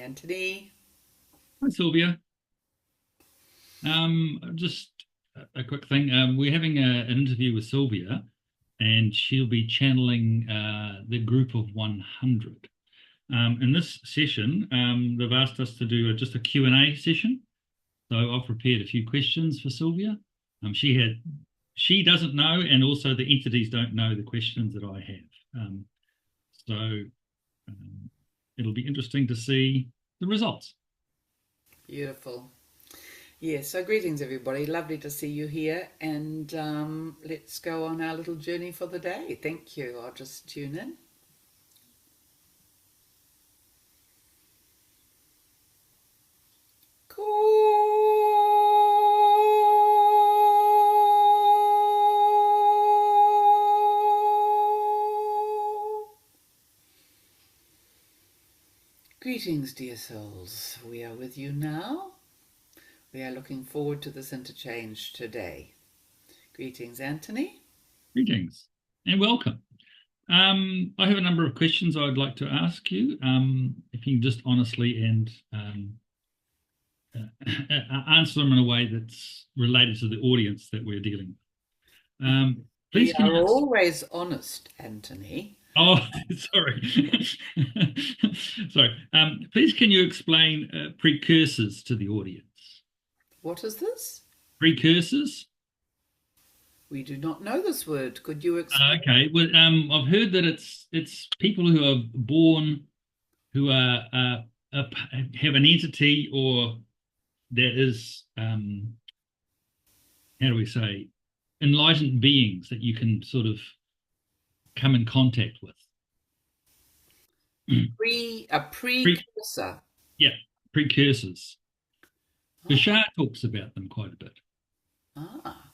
Anthony. Hi, Sylvia. Just a quick thing. We're having an interview with Sylvia, and she'll be channeling the group of 100. In this session, they've asked us to do just a Q&A session. So I've prepared a few questions for Sylvia. She doesn't know, and also the entities don't know the questions that I have. So it'll be interesting to see the results. Beautiful. Yes, so greetings everybody. Lovely to see you here. And let's go on our little journey for the day. Thank you. I'll just tune in. Greetings, dear souls. We are with you now. We are looking forward to this interchange today. Greetings, Anthony. Greetings and welcome. I have a number of questions I'd like to ask you. If you can just honestly and answer them in a way that's related to the audience that we're dealing with. We Please, can are you? always honest, Anthony. Oh, sorry. Sorry. Please, can you explain precursors to the audience? What is this? Precursors? We do not know this word. Could you explain? Okay. Well, I've heard that it's people who are born who have an entity or there is how do we say enlightened beings that you can sort of come in contact with. A Pre, precursor. yeah, precursors. Ah, Bashar talks about them quite a bit. ah.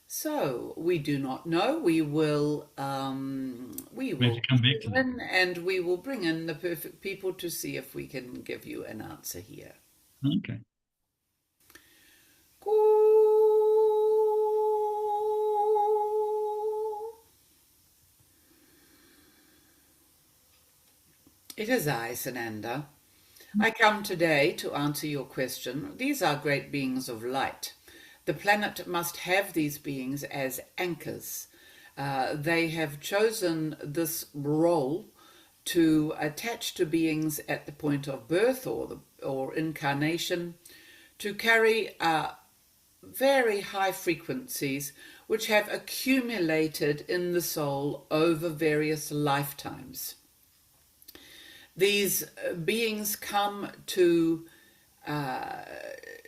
So we do not know. We We have will to come back to tune that. in and we will bring in the perfect people to see if we can give you an answer here. Okay. It is I, Sananda. I come today to answer your question. These are great beings of light. The planet must have these beings as anchors. They have chosen this role to attach to beings at the point of birth or incarnation to carry very high frequencies which have accumulated in the soul over various lifetimes. These beings come to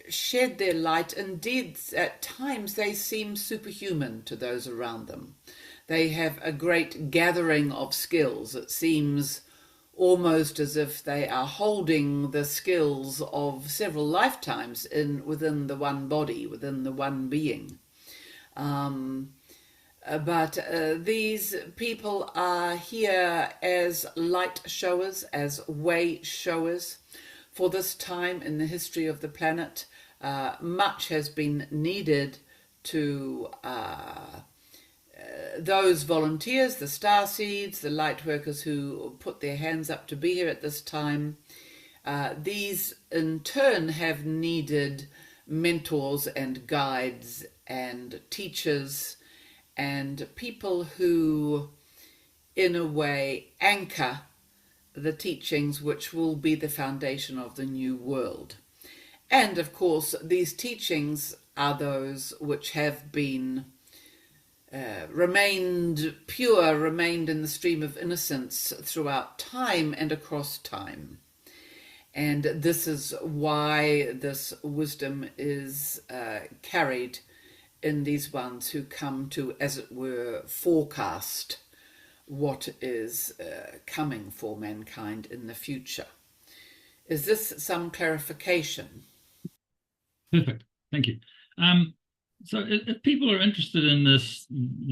shed their light. Indeed, at times they seem superhuman to those around them. They have a great gathering of skills. It seems almost as if they are holding the skills of several lifetimes within the one body, within the one being. But these people are here as light showers, as way showers. For this time in the history of the planet, much has been needed to those volunteers, the star seeds, the light workers who put their hands up to be here at this time. These in turn have needed mentors and guides and teachers and people who, in a way, anchor the teachings which will be the foundation of the new world. And of course, these teachings are those which have been remained pure, remained in the stream of innocence throughout time and across time. And this is why this wisdom is carried in these ones who come to, as it were, forecast what is coming for mankind in the future. Is this some clarification? Perfect. Thank you. So if people are interested in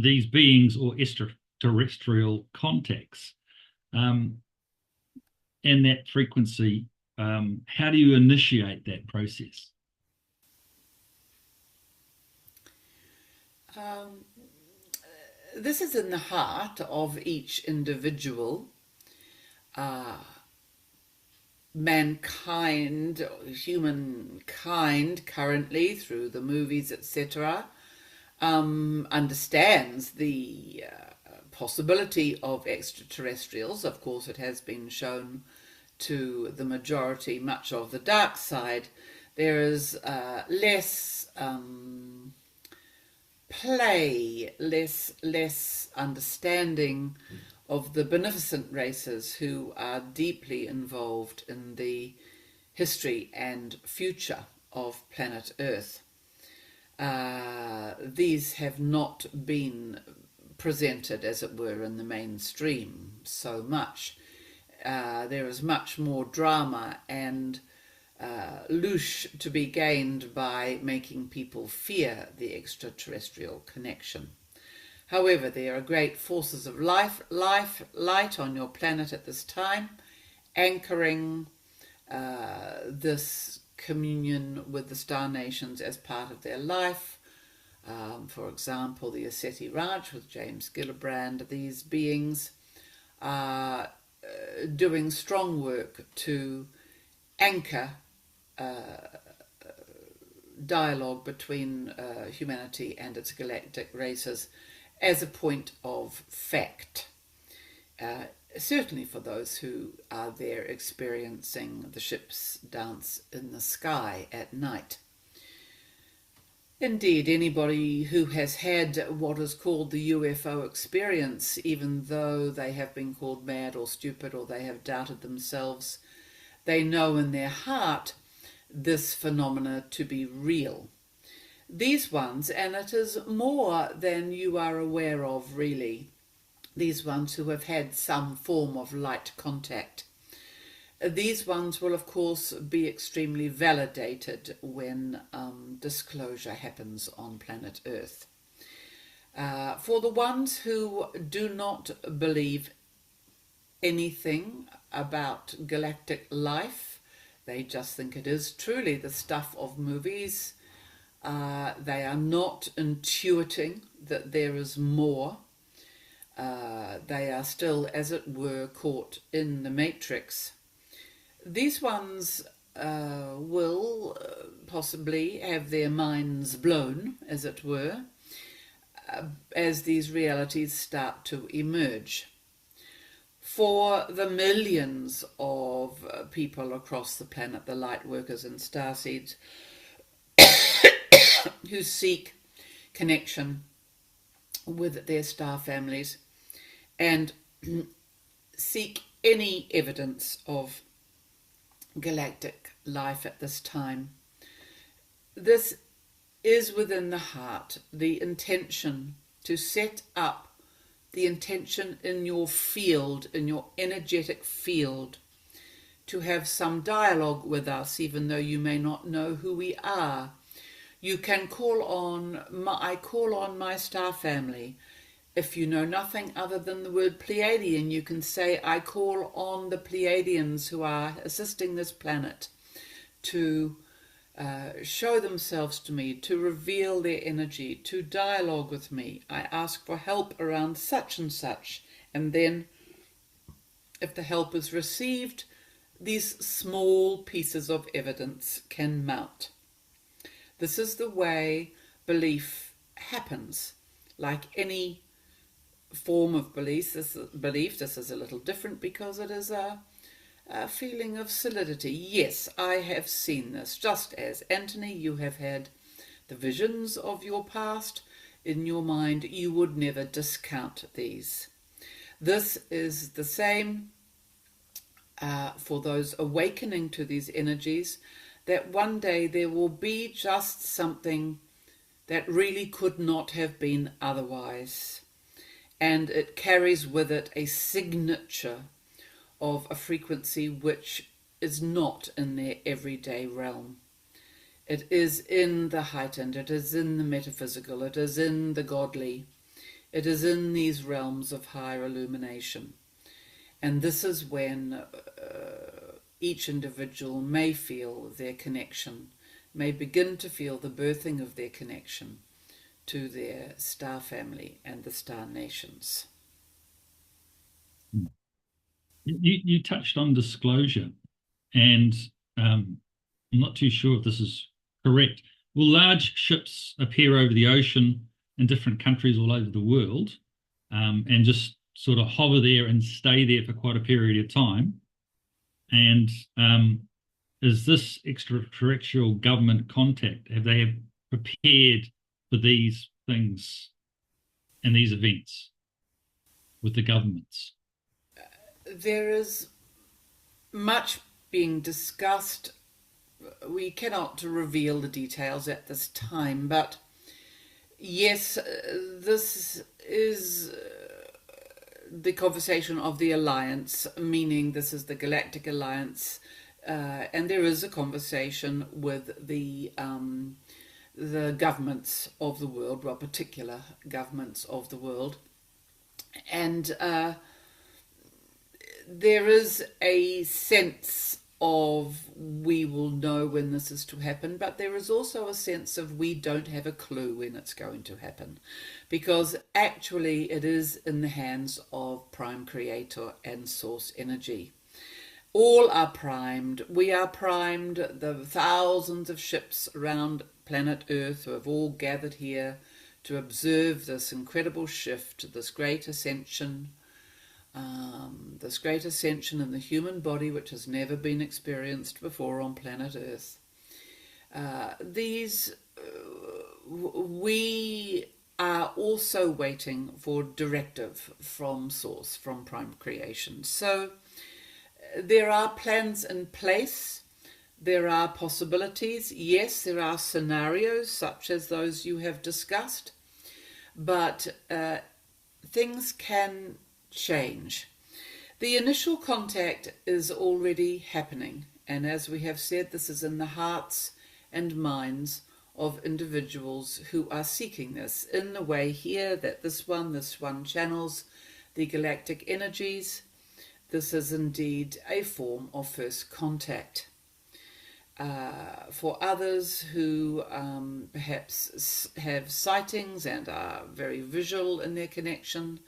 these beings or extraterrestrial contacts, and that frequency, how do you initiate that process? Um, this is in the heart of each individual. mankind, humankind currently through the movies, etc., understands the possibility of extraterrestrials. Of course, it has been shown to the majority, much of the dark side. There is less play, less understanding of the beneficent races who are deeply involved in the history and future of planet Earth. These have not been presented, as it were, in the mainstream so much. There is much more drama and louche to be gained by making people fear the extraterrestrial connection. However, there are great forces of light on your planet at this time, anchoring this communion with the star nations as part of their life. For example, the E.T Ranch with James Gillibrand. These beings are doing strong work to anchor dialogue between humanity and its galactic races as a point of fact. Certainly for those who are there experiencing the ship's dance in the sky at night. Indeed, anybody who has had what is called the UFO experience, even though they have been called mad or stupid or they have doubted themselves, they know in their heart this phenomena to be real. These ones, and it is more than you are aware of really, these ones who have had some form of light contact, these ones will of course be extremely validated when disclosure happens on planet Earth. For the ones who do not believe anything about galactic life, they just think it is truly the stuff of movies. They are not intuiting that there is more. They are still, as it were, caught in the matrix. These ones will possibly have their minds blown, as it were, as these realities start to emerge. For the millions of people across the planet, the light workers and starseeds, who seek connection with their star families and seek any evidence of galactic life at this time. This is within the heart, the intention to set up the intention in your field, in your energetic field, to have some dialogue with us, even though you may not know who we are. You can call on, I call on my star family. If you know nothing other than the word Pleiadian, you can say, I call on the Pleiadians who are assisting this planet to show themselves to me, to reveal their energy, to dialogue with me. I ask for help around such and such. And then, if the help is received, these small pieces of evidence can mount. This is the way belief happens. Like any form of belief, this is a little different because it is a feeling of solidity. Yes, I have seen this, just as Anthony, you have had the visions of your past in your mind. You would never discount these. This is the same for those awakening to these energies, that one day there will be just something that really could not have been otherwise. And it carries with it a signature of a frequency which is not in their everyday realm. It is in the heightened, it is in the metaphysical, it is in the godly, it is in these realms of higher illumination. And this is when each individual may feel their connection, may begin to feel the birthing of their connection to their star family and the star nations. You touched on disclosure, And I'm not too sure if this is correct. Will large ships appear over the ocean in different countries all over the world, and just sort of hover there and stay there for quite a period of time? And is this extraterrestrial government contact, have they prepared for these things and these events with the governments? There is much being discussed. We cannot reveal the details at this time, but yes, this is the conversation of the alliance, meaning this is the Galactic Alliance, and there is a conversation with the governments of the world, well, particular governments of the world, and there is a sense of we will know when this is to happen, but there is also a sense of we don't have a clue when it's going to happen, because actually it is in the hands of Prime Creator and Source Energy. All are primed. We are primed. The thousands of ships around planet Earth who have all gathered here to observe this incredible shift, this great ascension, in the human body, which has never been experienced before on planet Earth. We are also waiting for directive from Source, from Prime Creation. So there are plans in place. There are possibilities. Yes, there are scenarios such as those you have discussed, but things can change. The initial contact is already happening, and as we have said, this is in the hearts and minds of individuals who are seeking this in the way here that this one channels the galactic energies. This is indeed a form of first contact. For others who perhaps have sightings and are very visual in their connection,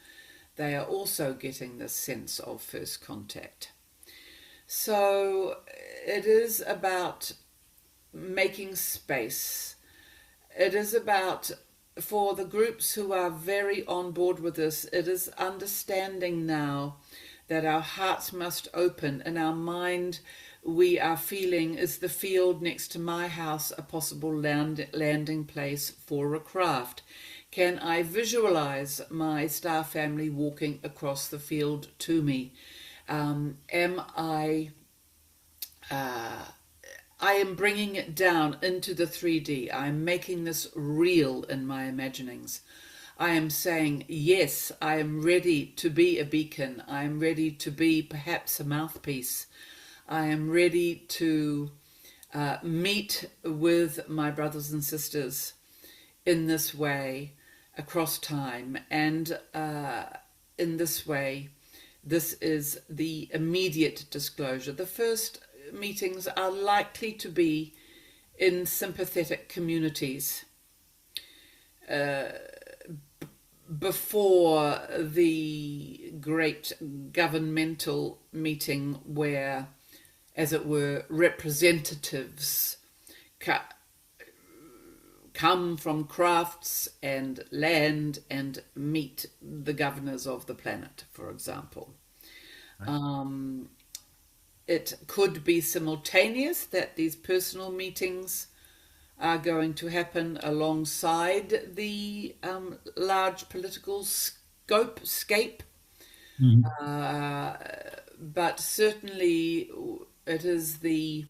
they are also getting this sense of first contact. So it is about making space. It is about, for the groups who are very on board with this, it is understanding now that our hearts must open. In our mind, we are feeling, is the field next to my house a possible landing place for a craft? Can I visualize my star family walking across the field to me? I am bringing it down into the 3D. I am making this real in my imaginings. I am saying, yes, I am ready to be a beacon. I am ready to be perhaps a mouthpiece. I am ready to meet with my brothers and sisters in this way across time. And in this way, this is the immediate disclosure. The first meetings are likely to be in sympathetic communities before the great governmental meeting where, as it were, representatives come from crafts and land and meet the governors of the planet, for example. It could be simultaneous that these personal meetings are going to happen alongside the large political scape. But certainly it is the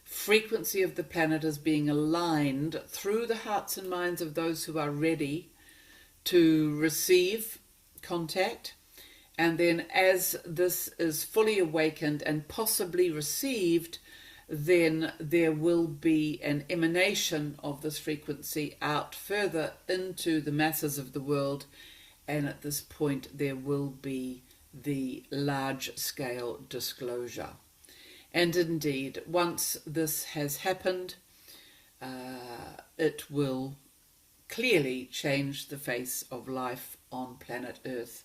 frequency of the planet is being aligned through the hearts and minds of those who are ready to receive contact. And then as this is fully awakened and possibly received, then there will be an emanation of this frequency out further into the masses of the world. And at this point, there will be the large-scale disclosure. And indeed, once this has happened, it will clearly change the face of life on planet Earth.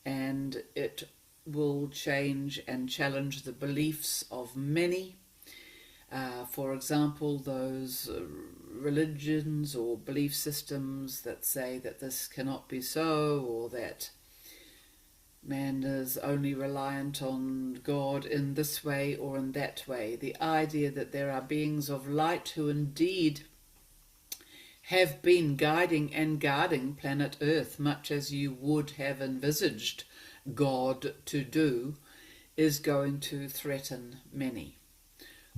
And it will change and challenge the beliefs of many. For example, those religions or belief systems that say that this cannot be so, or that man is only reliant on God in this way or in that way. The idea that there are beings of light who indeed have been guiding and guarding planet Earth, much as you would have envisaged God to do, is going to threaten many.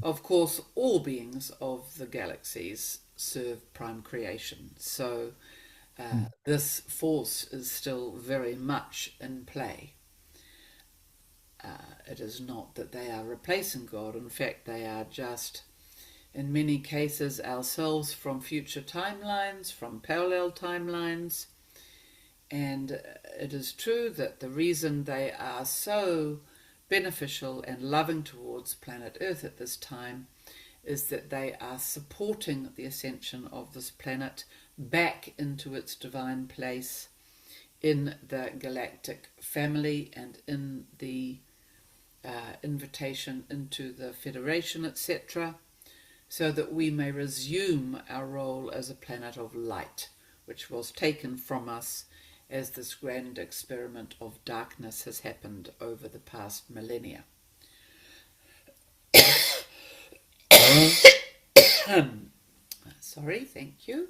Of course, all beings of the galaxies serve prime creation, so this force is still very much in play. It is not that they are replacing God. In fact, they are just, in many cases, ourselves from future timelines, from parallel timelines. And it is true that the reason they are so beneficial and loving towards planet Earth at this time is that they are supporting the ascension of this planet back into its divine place in the galactic family and in the invitation into the Federation, etc., so that we may resume our role as a planet of light, which was taken from us as this grand experiment of darkness has happened over the past millennia. Sorry, thank you.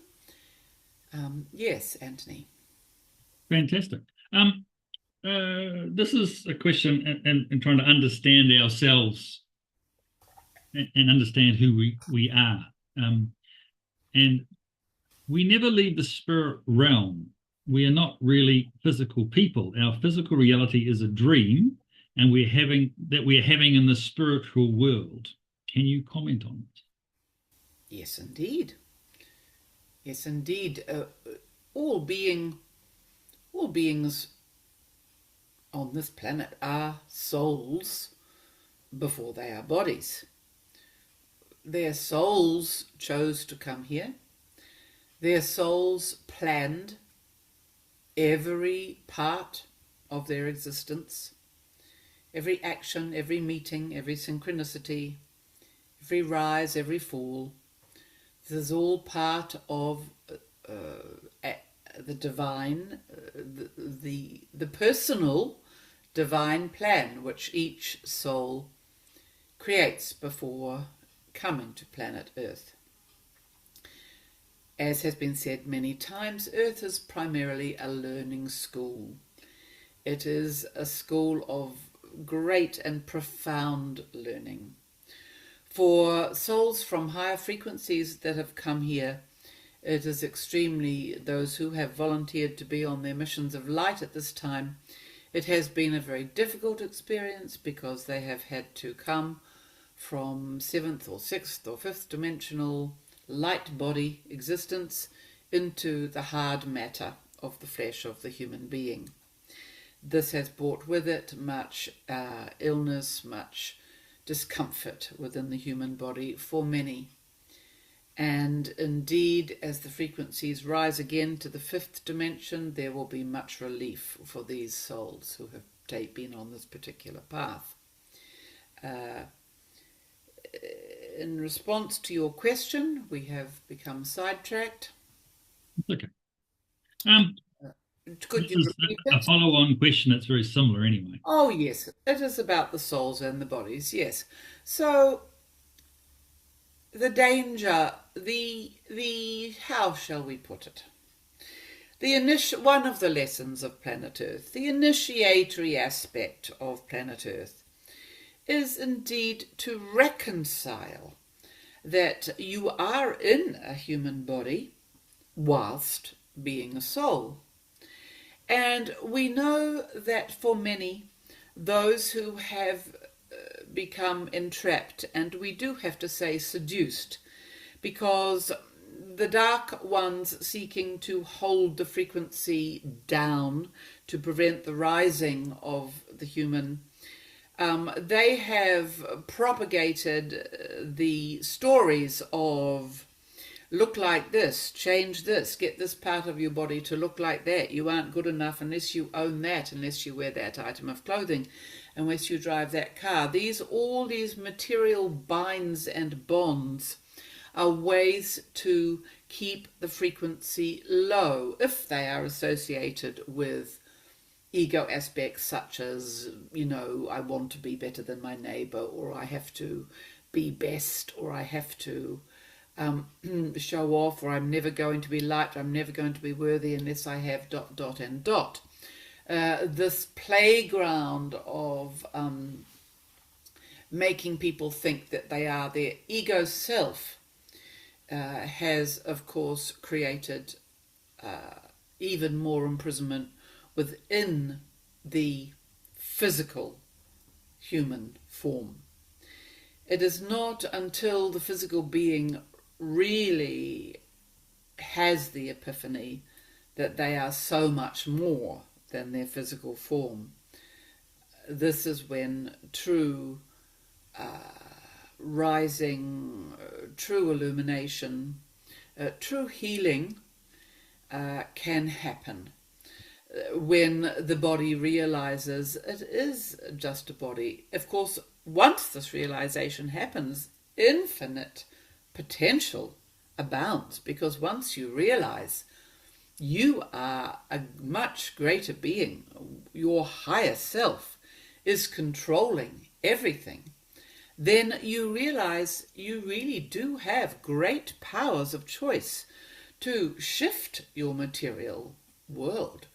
Yes, Anthony. Fantastic. This is a question in trying to understand ourselves and understand who we are. And we never leave the spirit realm. We are not really physical people. Our physical reality is a dream, and we're having in the spiritual world. Can you comment on it? Yes, indeed. Yes, indeed. All beings on this planet are souls before they are bodies. Their souls chose to come here. Their souls planned every part of their existence, every action, every meeting, every synchronicity, every rise, every fall. This is all part of the divine, the personal divine plan which each soul creates before coming to planet Earth. As has been said many times, Earth is primarily a learning school. It is a school of great and profound learning. For souls from higher frequencies that have come here, it is extremely, those who have volunteered to be on their missions of light at this time, it has been a very difficult experience because they have had to come from 7th or 6th or 5th dimensional light body existence into the hard matter of the flesh of the human being. This has brought with it much illness, much discomfort within the human body for many. And indeed, as the frequencies rise again to the 5th dimension, there will be much relief for these souls who have been on this particular path. In response to your question, we have become sidetracked. Okay. Could you repeat a it? follow-on question that's very similar anyway. Oh, yes. It is about the souls and the bodies, yes. So, the danger, how shall we put it? One of the lessons of planet Earth, the initiatory aspect of planet Earth, is indeed to reconcile that you are in a human body whilst being a soul. And we know that for many, those who have become entrapped, and we do have to say seduced, because the dark ones seeking to hold the frequency down to prevent the rising of the human, they have propagated the stories of look like this, change this, get this part of your body to look like that. You aren't good enough unless you own that, unless you wear that item of clothing, unless you drive that car. All these material binds and bonds are ways to keep the frequency low if they are associated with ego aspects such as, I want to be better than my neighbor, or I have to be best, or I have to show off, or I'm never going to be liked, I'm never going to be worthy unless I have ... This playground of making people think that they are their ego self has, of course, created even more imprisonment within the physical human form. It is not until the physical being really has the epiphany that they are so much more than their physical form. This is when true rising, true illumination, true healing can happen. When the body realizes it is just a body. Of course, once this realization happens, infinite potential abounds, because once you realize you are a much greater being, your higher self is controlling everything, then you realize you really do have great powers of choice to shift your material world,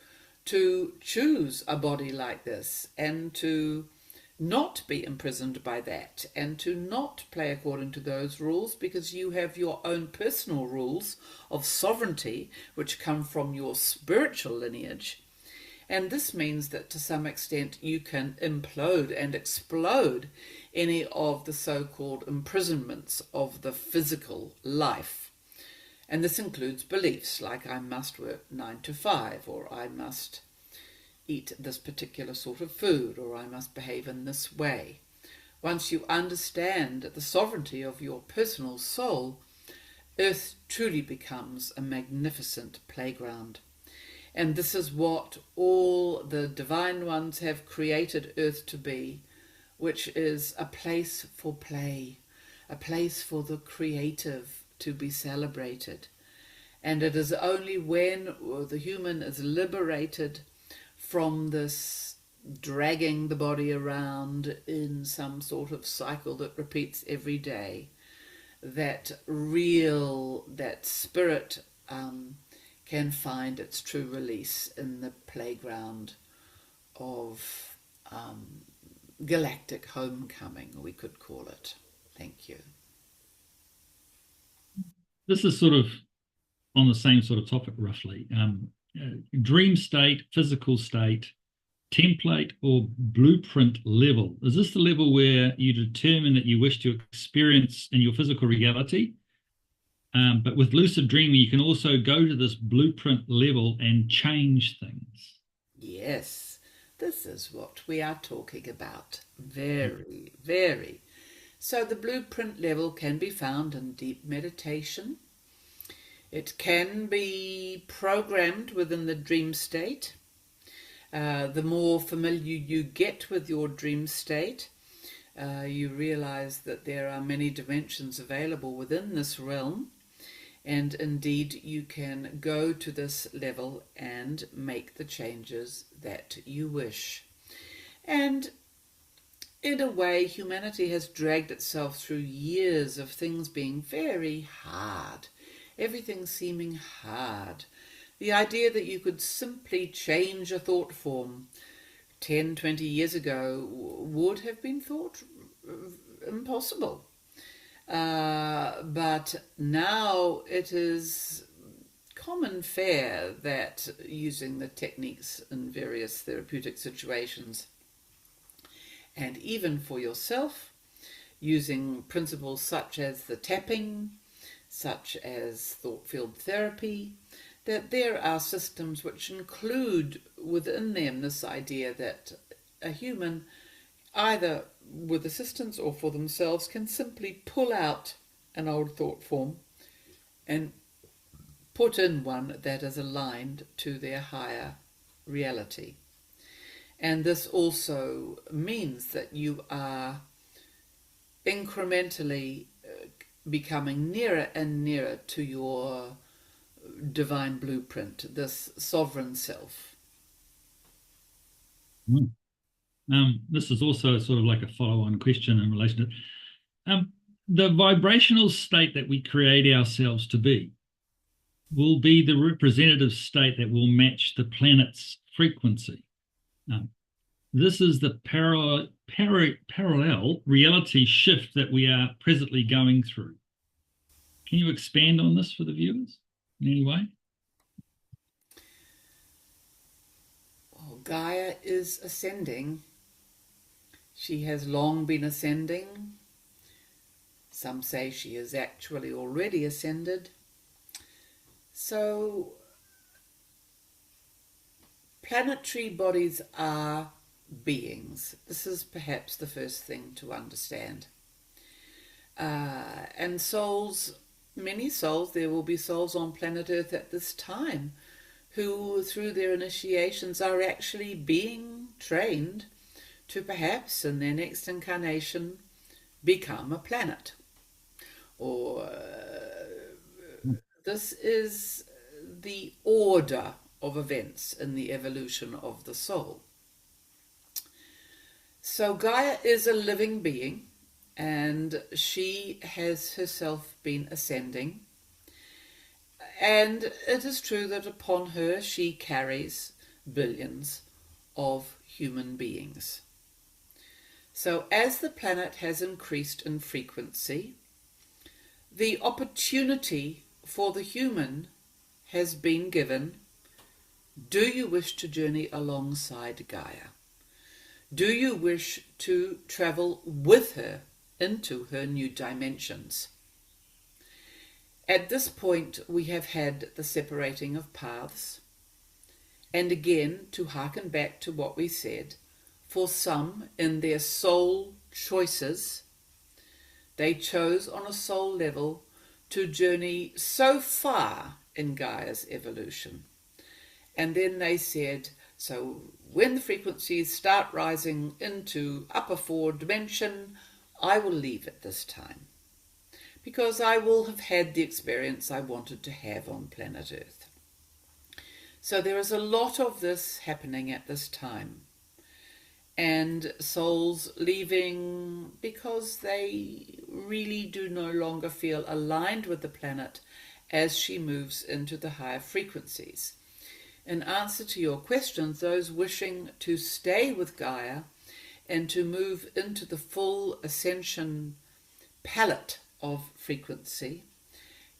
to choose a body like this, and to not be imprisoned by that, and to not play according to those rules, because you have your own personal rules of sovereignty which come from your spiritual lineage. And this means that to some extent you can implode and explode any of the so-called imprisonments of the physical life. And this includes beliefs like I must work 9 to 5, or I must eat this particular sort of food, or I must behave in this way. Once you understand the sovereignty of your personal soul, Earth truly becomes a magnificent playground. And this is what all the divine ones have created Earth to be, which is a place for play, a place for the creative to be celebrated. And it is only when the human is liberated from this dragging the body around in some sort of cycle that repeats every day, that spirit can find its true release in the playground of galactic homecoming, we could call it. Thank you. This is sort of on the same sort of topic, roughly. Dream state, physical state, template or blueprint level. Is this the level where you determine that you wish to experience in your physical reality? But with lucid dreaming, you can also go to this blueprint level and change things. Yes, this is what we are talking about. Very, very. So the blueprint level can be found in deep meditation. It can be programmed within the dream state. The more familiar you get with your dream state, you realize that there are many dimensions available within this realm. And indeed, you can go to this level and make the changes that you wish. And in a way, humanity has dragged itself through years of things being very hard, everything seeming hard. The idea that you could simply change a thought form 10, 20 years ago would have been thought impossible. But now it is common fare that using the techniques in various therapeutic situations, and even for yourself, using principles such as the tapping, such as thought field therapy, that there are systems which include within them this idea that a human, either with assistance or for themselves, can simply pull out an old thought form and put in one that is aligned to their higher reality. And this also means that you are incrementally becoming nearer and nearer to your divine blueprint, this sovereign self. This is also sort of like a follow-on question in relation to the vibrational state that we create ourselves to be will be the representative state that will match the planet's frequency. This is the parallel reality shift that we are presently going through. Can you expand on this for the viewers in any way? Well, Gaia is ascending. She has long been ascending. Some say she is actually already ascended. So, planetary bodies are beings. This is perhaps the first thing to understand. And souls, many souls, there will be souls on planet Earth at this time who, through their initiations, are actually being trained to perhaps, in their next incarnation, become a planet. Or this is the order of events in the evolution of the soul. So Gaia is a living being, and she has herself been ascending. And it is true that upon her she carries billions of human beings. So as the planet has increased in frequency, the opportunity for the human has been given. Do you wish to journey alongside Gaia? Do you wish to travel with her into her new dimensions? At this point, we have had the separating of paths. And again, to hearken back to what we said, for some, in their soul choices, they chose on a soul level to journey so far in Gaia's evolution. And then they said, so when the frequencies start rising into upper 4 dimension, I will leave at this time, because I will have had the experience I wanted to have on planet Earth. So there is a lot of this happening at this time, and souls leaving because they really do no longer feel aligned with the planet as she moves into the higher frequencies. In answer to your questions, those wishing to stay with Gaia and to move into the full ascension palette of frequency,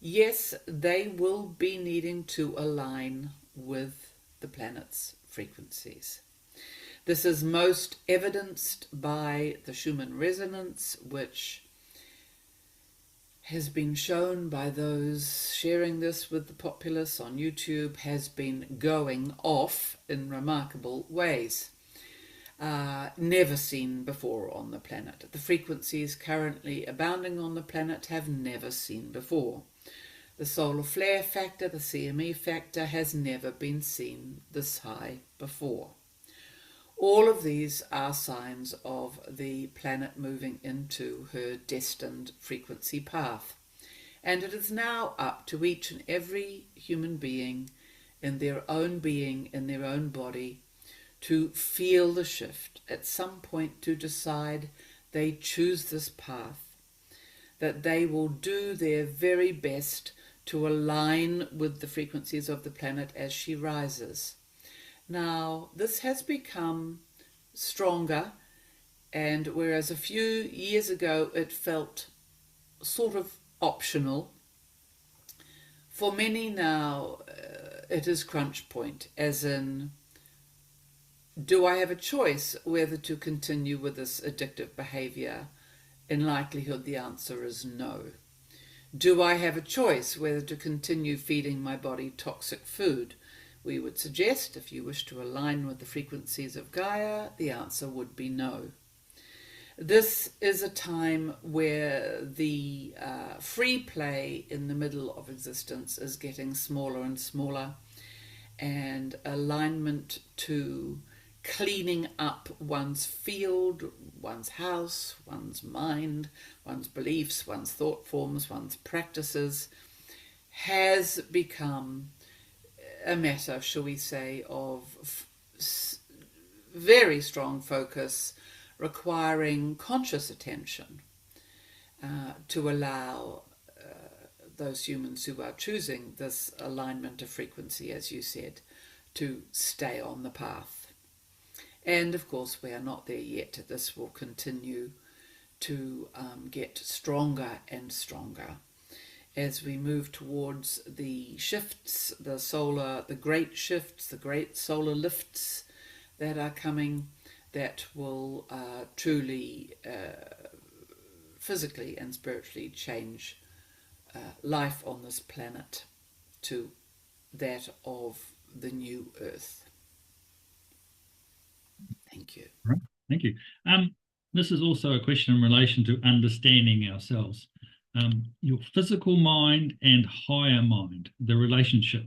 yes, they will be needing to align with the planet's frequencies. This is most evidenced by the Schumann resonance, which has been shown by those sharing this with the populace on YouTube, has been going off in remarkable ways. Never seen before on the planet. The frequencies currently abounding on the planet have never seen before. The solar flare factor, the CME factor, has never been seen this high before. All of these are signs of the planet moving into her destined frequency path. And it is now up to each and every human being, in their own body, to feel the shift, at some point to decide they choose this path, that they will do their very best to align with the frequencies of the planet as she rises. Now, this has become stronger, and whereas a few years ago it felt sort of optional, for many now it is crunch point, as in, do I have a choice whether to continue with this addictive behavior? In likelihood, the answer is no. Do I have a choice whether to continue feeding my body toxic food? We would suggest, if you wish to align with the frequencies of Gaia, the answer would be no. This is a time where the free play in the middle of existence is getting smaller and smaller, and alignment to cleaning up one's field, one's house, one's mind, one's beliefs, one's thought forms, one's practices has become a matter, shall we say, of very strong focus, requiring conscious attention to allow those humans who are choosing this alignment of frequency, as you said, to stay on the path. And of course, we are not there yet. This will continue to get stronger and stronger as we move towards the shifts, the great shifts, the great solar lifts that are coming, that will truly physically and spiritually change life on this planet to that of the new Earth. Thank you. Right. Thank you. This is also a question in relation to understanding ourselves. Your physical mind and higher mind, the relationship.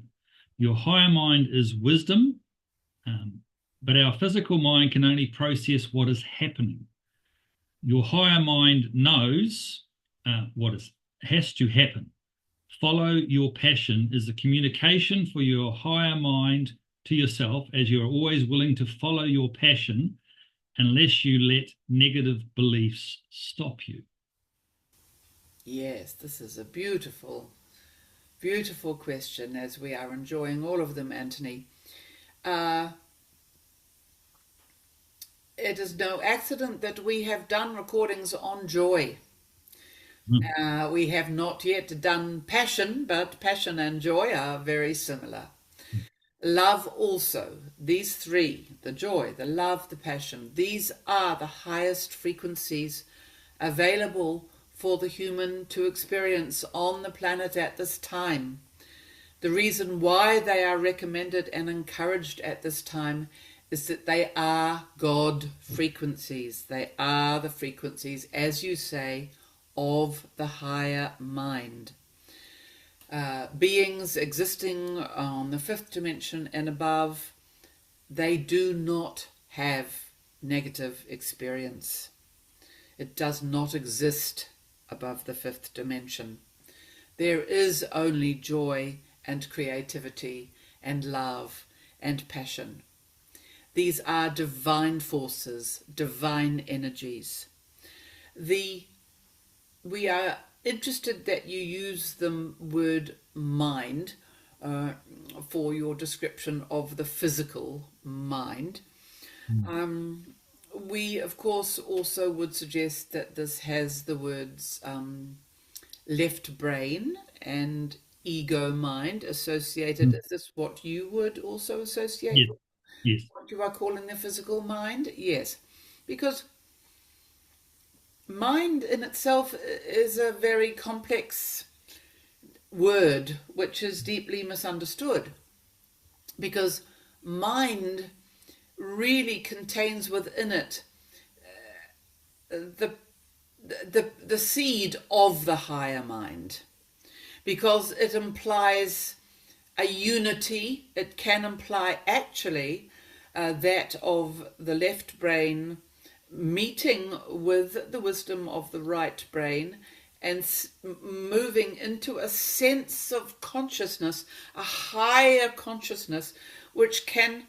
Your higher mind is wisdom, but our physical mind can only process what is happening. Your higher mind knows has to happen. Follow your passion is the communication for your higher mind to yourself, as you're always willing to follow your passion unless you let negative beliefs stop you. Yes, this is a beautiful, beautiful question, as we are enjoying all of them, Anthony. It is no accident that we have done recordings on joy. We have not yet done passion, but passion and joy are very similar. Love also, these three, the joy, the love, the passion, these are the highest frequencies available for the human to experience on the planet at this time. The reason why they are recommended and encouraged at this time is that they are God frequencies. They are the frequencies, as you say, of the higher mind. Beings existing on the fifth dimension and above, they do not have negative experience. It does not exist above the fifth dimension. There is only joy and creativity and love and passion. These are divine forces, divine energies. We are interested that you use the word mind for your description of the physical mind. We, of course, also would suggest that this has the words left brain and ego mind associated. Is this what you would also associate Yes. with? Yes. What you are calling the physical mind? Yes, because mind in itself is a very complex word which is deeply misunderstood, because mind really contains within it the seed of the higher mind, because it implies a unity. It can imply actually that of the left brain meeting with the wisdom of the right brain and moving into a sense of consciousness, a higher consciousness, which can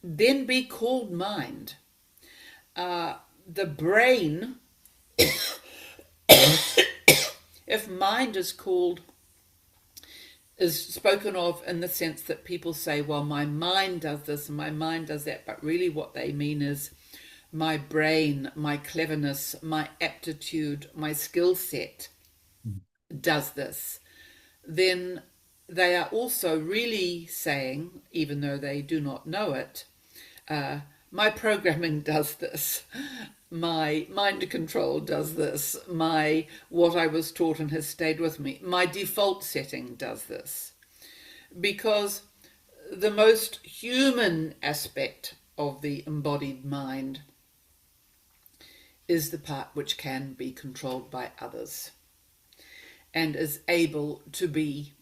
then be called mind. The brain, if mind is spoken of in the sense that people say, well, my mind does this and my mind does that, but really what they mean is my brain, my cleverness, my aptitude, my skill set does this, then they are also really saying, even though they do not know it, my programming does this, my mind control does this, what I was taught and has stayed with me, my default setting does this. Because the most human aspect of the embodied mind is the part which can be controlled by others and is able to be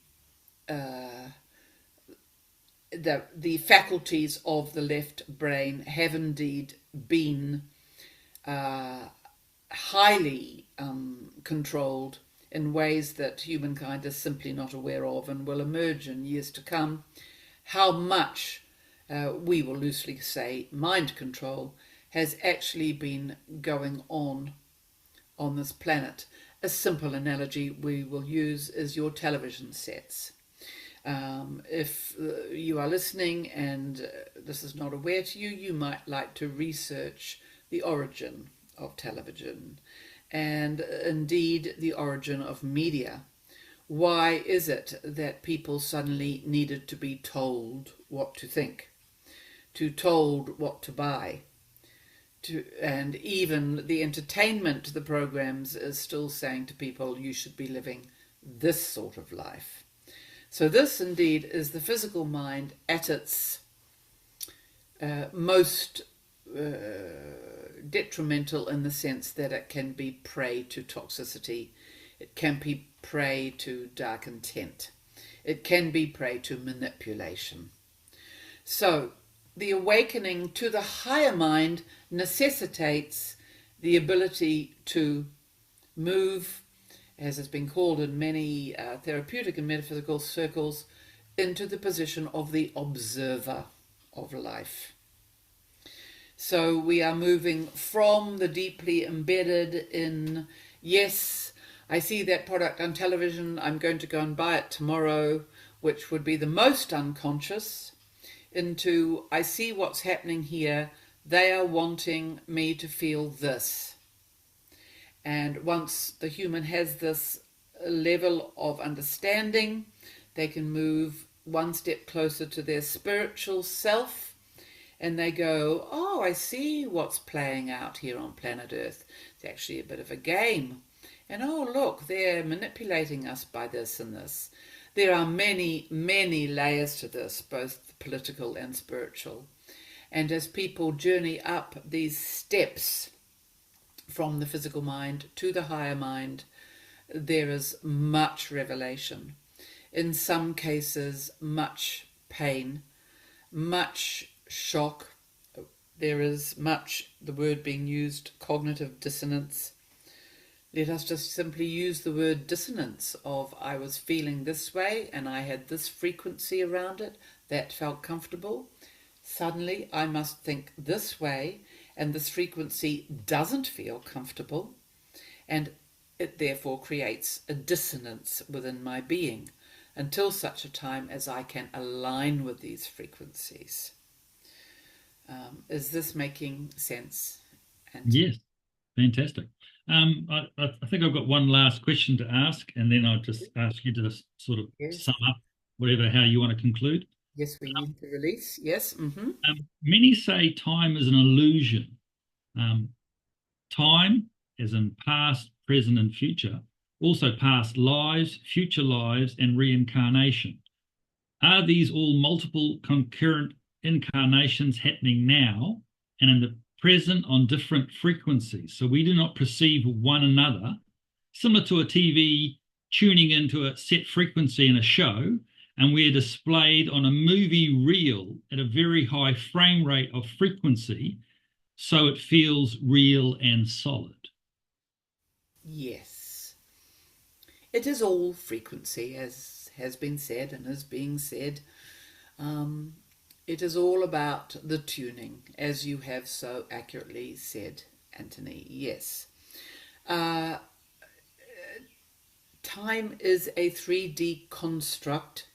the faculties of the left brain have indeed been highly controlled in ways that humankind is simply not aware of and will emerge in years to come. How much, we will loosely say, mind control has actually been going on this planet. A simple analogy we will use is your television sets. If you are listening and this is not aware to you, you might like to research the origin of television and indeed the origin of media. Why is it that people suddenly needed to be told what to think, told what to buy, and even the entertainment, the programs, is still saying to people, you should be living this sort of life. So this indeed is the physical mind at its most detrimental, in the sense that it can be prey to toxicity, it can be prey to dark intent, it can be prey to manipulation. So the awakening to the higher mind necessitates the ability to move, as has been called in many therapeutic and metaphysical circles, into the position of the observer of life. So we are moving from the deeply embedded in, yes, I see that product on television, I'm going to go and buy it tomorrow, which would be the most unconscious, into, I see what's happening here, they are wanting me to feel this. And once the human has this level of understanding, they can move one step closer to their spiritual self, and they go, oh, I see what's playing out here on planet Earth. It's actually a bit of a game. And oh, look, they're manipulating us by this and this. There are many, many layers to this, both political and spiritual. And as people journey up these steps from the physical mind to the higher mind, there is much revelation. In some cases, much pain, much shock. There is much, the word being used, cognitive dissonance. Let us just simply use the word dissonance of, I was feeling this way and I had this frequency around it that felt comfortable. Suddenly I must think this way and this frequency doesn't feel comfortable, and it therefore creates a dissonance within my being until such a time as I can align with these frequencies. Is this making sense? Yes, fantastic. I think I've got one last question to ask, and then I'll just ask you to sort of sum up how you want to conclude. Yes, we need to release. Yes. Many say time is an illusion. Time, as in past, present, and future, also past lives, future lives, and reincarnation. Are these all multiple concurrent incarnations happening now and in the present on different frequencies, so we do not perceive one another, similar to a TV tuning into a set frequency in a show, and we're displayed on a movie reel at a very high frame rate of frequency, so it feels real and solid? Yes. It is all frequency, as has been said and is being said. It is all about the tuning, as you have so accurately said, Anthony. Yes. Time is a 3D construct.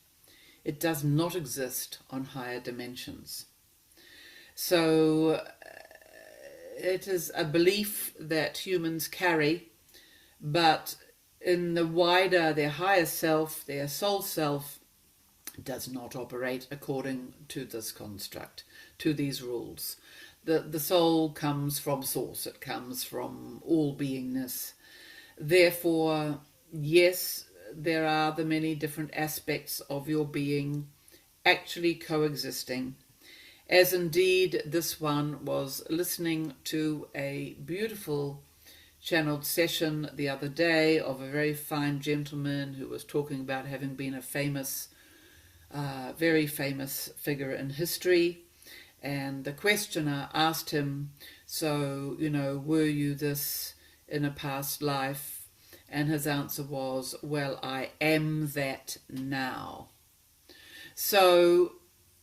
It does not exist on higher dimensions. So it is a belief that humans carry, but in the wider, their higher self, their soul self, does not operate according to this construct, to these rules. The soul comes from source, it comes from all beingness. Therefore, yes, there are the many different aspects of your being actually coexisting, as indeed this one was listening to a beautiful channeled session the other day of a very fine gentleman who was talking about having been a famous, very famous figure in history. And the questioner asked him, so, were you this in a past life? And his answer was, well, I am that now. So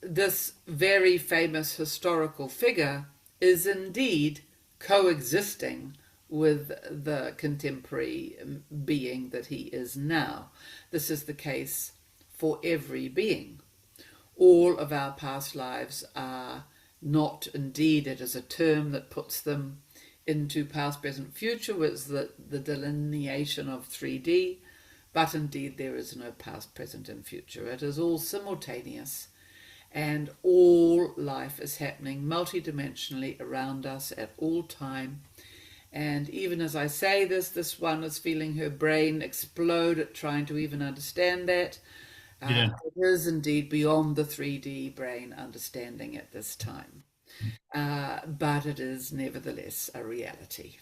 this very famous historical figure is indeed coexisting with the contemporary being that he is now. This is the case for every being. All of our past lives are not, indeed, it is a term that puts them into past, present, future, with the delineation of 3D, but indeed there is no past, present, and future. It is all simultaneous, and all life is happening multidimensionally around us at all time. And even as I say this one is feeling her brain explode at trying to even understand that. Yeah. It is indeed beyond the 3D brain understanding at this time. But it is nevertheless a reality.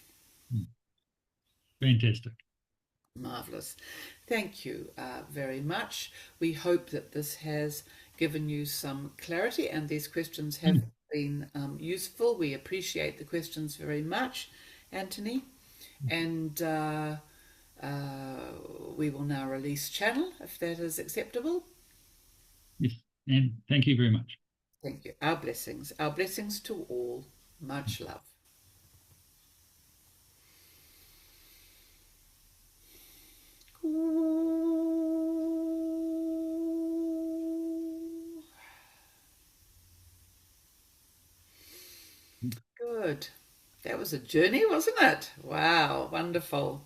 Fantastic. Marvelous. Thank you very much. We hope that this has given you some clarity and these questions have been useful. We appreciate the questions very much, Anthony. And we will now release channel if that is acceptable. Yes, and thank you very much. Thank you. Our blessings to all. Much love. Good. That was a journey, wasn't it? Wow, wonderful.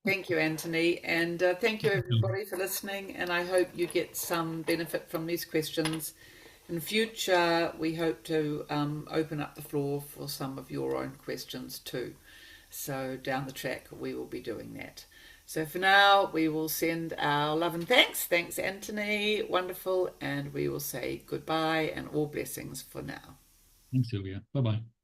Thank you, Anthony, and thank you everybody for listening. And I hope you get some benefit from these questions. In future, we hope to open up the floor for some of your own questions too. So down the track, we will be doing that. So for now, we will send our love and thanks. Thanks, Anthony. Wonderful. And we will say goodbye and all blessings for now. Thanks, Sylvia. Bye-bye.